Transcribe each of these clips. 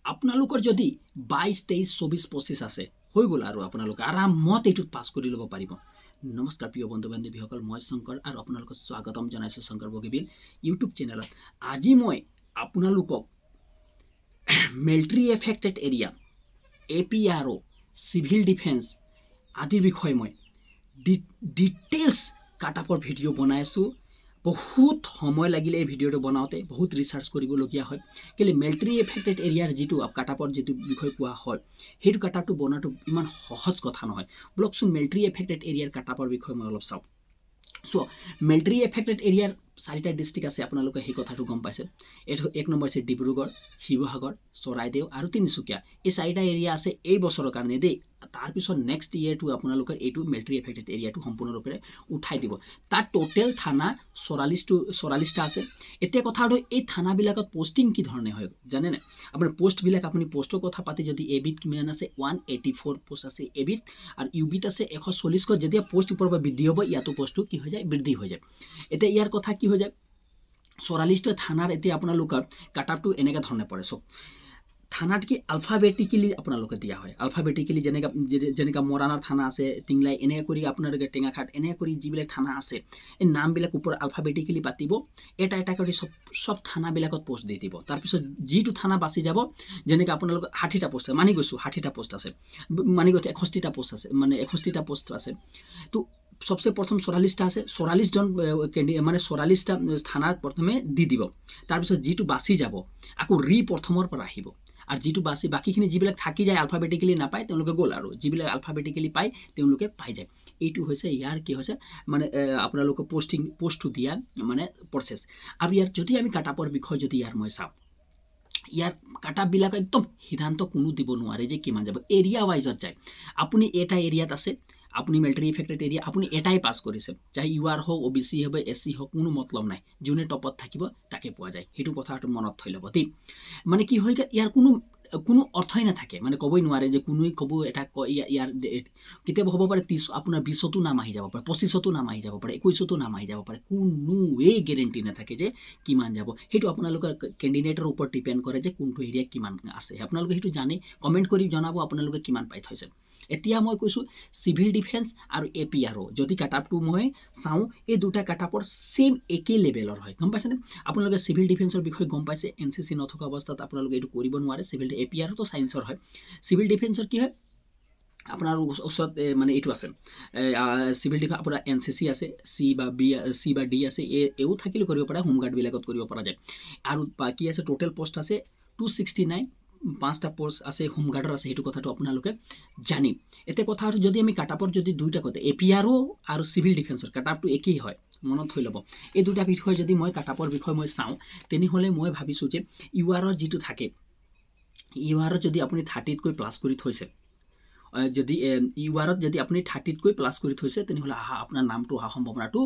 আপোনালোকৰ যদি 22, 23, 24, 25 আছে হৈ গ'ল আৰু আপোনালোকে আৰামত এইটোত পাছ কৰি ল'ব পাৰিব। নমস্কাৰ প্ৰিয় বন্ধু বান্ধৱীসকল, মই শংকৰ আৰু আপোনালোকক স্বাগতম জনাইছোঁ শংকৰ বগীবিল ইউটিউব চেনেলত। আজি মই আপোনালোকক military affected area, APRO, civil defence আদিৰ বিষয়ে মই ডিটেইলছ কাটআপৰ ভিডিঅ' বনাই আছোঁ। বহুত সময় লাগিলে এই ভিডিঅ'টো বনাওঁতে, বহুত ৰিচাৰ্চ কৰিবলগীয়া হয়। কেলৈ মিলিটাৰী এফেক্টেড এৰিয়াৰ যিটো কাটআপৰ যিটো বিষয় কোৱা হয়, সেইটো কাটআপটো বনোৱাটো ইমান সহজ কথা নহয়। বলকচোন মিলিটাৰী এফেক্টেড এৰিয়াৰ কাটআপৰ বিষয়ে মই অলপ চাওঁ। চ' মিলিটাৰী এফেক্টেড এৰিয়াৰ 4টা ডিষ্ট্ৰিক্ট আছে, আপোনালোকে সেই কথাটো গম পাইছে। এইটো 1 নম্বৰ হৈছে ডিব্ৰুগড়, শিৱসাগৰ, চৰাইদেউ আৰু তিনিচুকীয়া। এই 4টা এৰিয়া আছে এই বছৰৰ কাৰণে দেই। তাৰপিছত নেক্সট ইয়েৰটো আপোনালোকৰ এইটো মিলিটাৰী এফেক্টেড এৰিয়াটো সম্পূৰ্ণৰূপে উঠাই দিব। তাত টোটেল থানা 44টা আছে। এতিয়া কথা হ'ল এই থানাবিলাকত পষ্টিং কি ধৰণে হয় জানেনে? আপোনাৰ পোষ্টবিলাক আপুনি পোষ্টৰ কথা পাতি যদি এবিত কিমান আছে 184 পোষ্ট আছে এবিত, আৰু ইউবিত আছে 140। যেতিয়া পোষ্ট ওপৰৰ পৰা বৃদ্ধি হ'ব, ইয়াতো পোষ্টটো কি হৈ যায়, বৃদ্ধি হৈ যায়। এতিয়া ইয়াৰ কথা কি হৈ যায়, 44টা থানাৰ এতিয়া আপোনালোকৰ কাটআপটো এনেকুৱা ধৰণে পৰে। চব থানাত কি আলফাবেটিকেলি আপোনালোকে দিয়া হয়। আলফাবেটিকেলি যেনেকৈ মৰাণৰ থানা আছে, টিংলাই, এনেকৈ কৰি আপোনালোকে টেঙাখাট, এনেকৈ কৰি যিবিলাক থানা আছে এই নামবিলাক ওপৰত আলফাবেটিকেলি পাতিব। এটা এটা কৰি চব থানাবিলাকত পোষ্ট দি দিব। তাৰপিছত যিটো থানা বাচি যাব, যেনেকৈ আপোনালোকৰ 60টা পোষ্ট আছে, মানি গৈছোঁ 60টা পোষ্ট আছে, মানি গৈছোঁ 61টা পোষ্ট আছে, মানে 61টা পোষ্ট আছে। তো সবচে প্ৰথম 44টা আছে, 44জন মানে 44টা থানাত প্ৰথমে দি দিব। তাৰপিছত যিটো বাচি যাব আকৌ প্ৰথমৰ পৰা আহিব। আৰু যিটো বাকীখিনি যিবিলাক থাকি যায় আলফাবেটিকেলি নাপায়, তেওঁলোকে গ'ল, আৰু যিবিলাক আলফাবেটিকেলি পায় তেওঁলোকে পাই যায়। এইটো হৈছে ইয়াৰ কি হৈছে মানে আপোনালোকৰ পোষ্টটো দিয়া মানে প্ৰচেছ। আৰু ইয়াৰ যদি আমি কাটআপৰ বিষয়ে যদি ইয়াৰ মই চাওঁ, ইয়াৰ কাটআপবিলাক একদম সিদ্ধান্ত কোনো দিব নোৱাৰে যে কিমান যাব। এৰিয়া ৱাইজত যায়। আপুনি এটা এৰিয়াত আছে, আপুনি মিলিটাৰী এফেক্টেড এৰিয়া, আপুনি এটাই পাছ কৰিছে, চাহে UR হওক, OBC হ'ব, SC হওক, কোনো মতলব নাই। যোনে টপত থাকিব তাকে পোৱা যায়। সেইটো কথাটো মনত থৈ ল'ব দেই। মানে কি হয়, ইয়াৰ কোনো অৰ্থই নাথাকে, মানে ক'বই নোৱাৰে যে কোনোৱে ক'ব এটা ইয়াৰ কেতিয়াবা হ'ব পাৰে 30, আপোনাৰ 20তো নাম আহি যাব পাৰে, 25তো নাম আহি যাব পাৰে, 21তো নাম আহি যাব পাৰে। কোনোৱেই গেৰেণ্টি নাথাকে যে কিমান যাব। সেইটো আপোনালোকৰ কেণ্ডিডেটৰ ওপৰত ডিপেণ্ড কৰে যে কোনটো এৰিয়া কিমান আছে। আপোনালোকে সেইটো জানি কমেণ্ট কৰি জনাব আপোনালোকে কিমান পাই থৈছে। এতিয়া মই কৈছোঁ চিভিল ডিফেন্স আৰু APRO যদি কাটআপটো মই চাওঁ, এই দুটা কাটআপৰ ছেম একেই লেভেলৰ হয়, গম পাইছেনে? আপোনালোকে চিভিল ডিফেন্সৰ বিষয়ে গম পাইছে, NCC নথকা অৱস্থাত আপোনালোকে এইটো কৰিব নোৱাৰে। চিভিল APROটো চায়েন্সৰ হয়। চিভিল ডিফেন্সৰ কি হয়, আপোনাৰ ওচৰত মানে এইটো আছে চিভিল ডিফেন্স, আপোনাৰ NCC আছে, C বা D আছে, এও থাকিলেও কৰিব পাৰে, হোমগাৰ্ডবিলাকত কৰিব পৰা যায়। আৰু বাকী আছে টোটেল পোষ্ট আছে 269, 5টা পোষ্ট আছে, হোমগাৰ্ডৰ আছে। সেইটো কথাটো আপোনালোকে জানিম। এতিয়া কথা হ'ল যদি আমি কাটআপৰ যদি দুইটা কথা, APRO আৰু চিভিল ডিফেন্সৰ কাটআপটো একেই হয়, মনত থৈ ল'ব। এই দুটা বিষয় যদি মই কাটআপৰ বিষয়ে মই চাওঁ, তেনেহ'লে মই ভাবিছোঁ যে UR যিটো থাকে, UR যদি আপুনি 30তকৈ প্লাছ কৰি থৈছে, যদি UR যদি আপুনি 30তকৈ প্লাছ কৰি থৈছে, তেনেহ'লে আপোনাৰ নামটো অহা সম্ভাৱনাটো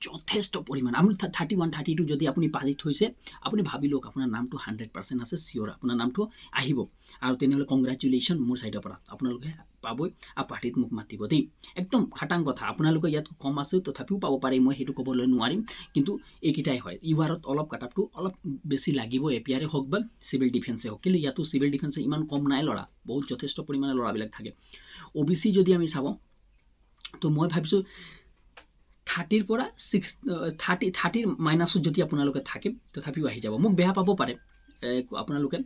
যথেষ্ট পৰিমাণ। আপুনি 31, 32 যদি আপুনি পালি থৈছে, আপুনি ভাবি লওক আপোনাৰ নামটো 100% আছে, চিয়'ৰ আপোনাৰ নামটো আহিব। আৰু তেনেহ'লে কংগ্ৰেচুলেশ্যন মোৰ ছাইডৰ পৰা, আপোনালোকে পাবই। আৰু পাৰ্টিত মোক মাতিব দেই, একদম খাটাং কথা। আপোনালোকে ইয়াত কম আছে, তথাপিও পাব পাৰে, মই সেইটো ক'বলৈ নোৱাৰিম। কিন্তু এইকেইটাই হয়। URত অলপ কাটআপটো অলপ বেছি লাগিব, APRO হওক বা চিভিল ডিফেন্সে হওক। কিন্তু ইয়াতো চিভিল ডিফেন্সে ইমান কম নাই ল'ৰা, বহুত যথেষ্ট পৰিমাণে ল'ৰাবিলাক থাকে। OBC যদি আমি চাওঁ, তো মই ভাবিছোঁ 30ৰ পৰা 30ৰ মাইনাছত যদি আপোনালোকে থাকে, তথাপিও আহি যাব। মোক বেয়া পাব পাৰে আপোনালোকে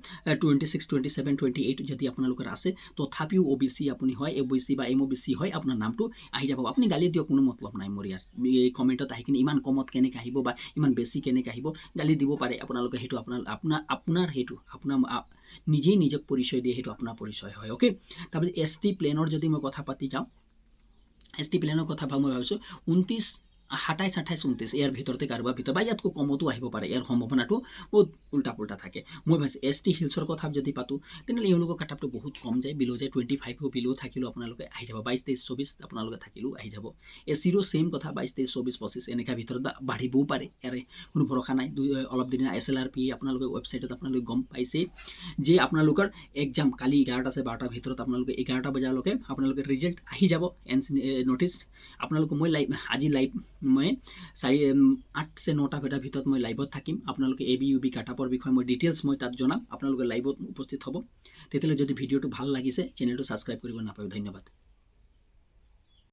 26, 27, 28 যদি আপোনালোকৰ আছে, তথাপিও OBC আপুনি হয়, OBC বা MOBC হয়, আপোনাৰ নামটো আহি যাব। আপুনি গালি দিয়ক, কোনো মতলব নাই মোৰ ইয়াত। এই কমেণ্টত আহি কিনে ইমান কমত কেনেকৈ আহিব বা ইমান বেছি কেনেকৈ আহিব, গালি দিব পাৰে আপোনালোকে। সেইটো আপোনাৰ সেইটো আপোনাৰ নিজেই নিজক পৰিচয় দিয়ে, সেইটো আপোনাৰ পৰিচয় হয়। অ'কে, তাৰপিছত ST প্লেনৰ যদি মই কথা পাতি যাওঁ, ST প্লেনৰ কথা মই ভাবিছোঁ 29, 27, 28, 29 ইয়াৰ ভিতৰতে কাৰোবাৰ ভিতৰত বা ইয়াতকৈ কমতো আহিব পাৰে। ইয়াৰ সম্ভাৱনাটো বহুত উল্টা পুল্টা থাকে। মই ভাবিছোঁ ST হিলছৰ কথা যদি পাতোঁ, তেনেহ'লে এওঁলোকৰ কাটআপটো বহুত কম যায়, বিলো যায়। 25 বিলো থাকিলেও আপোনালোকে আহি যাব। 22, 23, 24 আপোনালোকে থাকিলেও আহি যাব। SCৰো ছেইম কথা, 22, 23, 24, 25 এনেকুৱা ভিতৰত বাঢ়িবও পাৰে, ইয়াৰে কোনো ভৰসা নাই। অলপ দিনা SLRP আপোনালোকে ৱেবছাইটত আপোনালোকে গম পাইছে যে আপোনালোকৰ এক্সাম কালি 11টা আছে, 12টাৰ ভিতৰত আপোনালোকে 11টা বজালৈকে আপোনালোকে ৰিজাল্ট আহি যাব। নটিছ আপোনালোকে মই আজি লাইভ মই 8-9টা বজাৰ ভিতৰত মই লাইভত থাকিম। আপোনালোকে এ বি ইউ বি কাটাপৰ বিষয়ে মই ডিটেইলছ মই তাত জনাম। আপোনালোকে লাইভত উপস্থিত হ'ব। তেতিয়াহ'লে যদি ভিডিঅ'টো ভাল লাগিছে চেনেলটো ছাবস্ক্ৰাইব কৰিব নাপাহৰিব। ধন্যবাদ।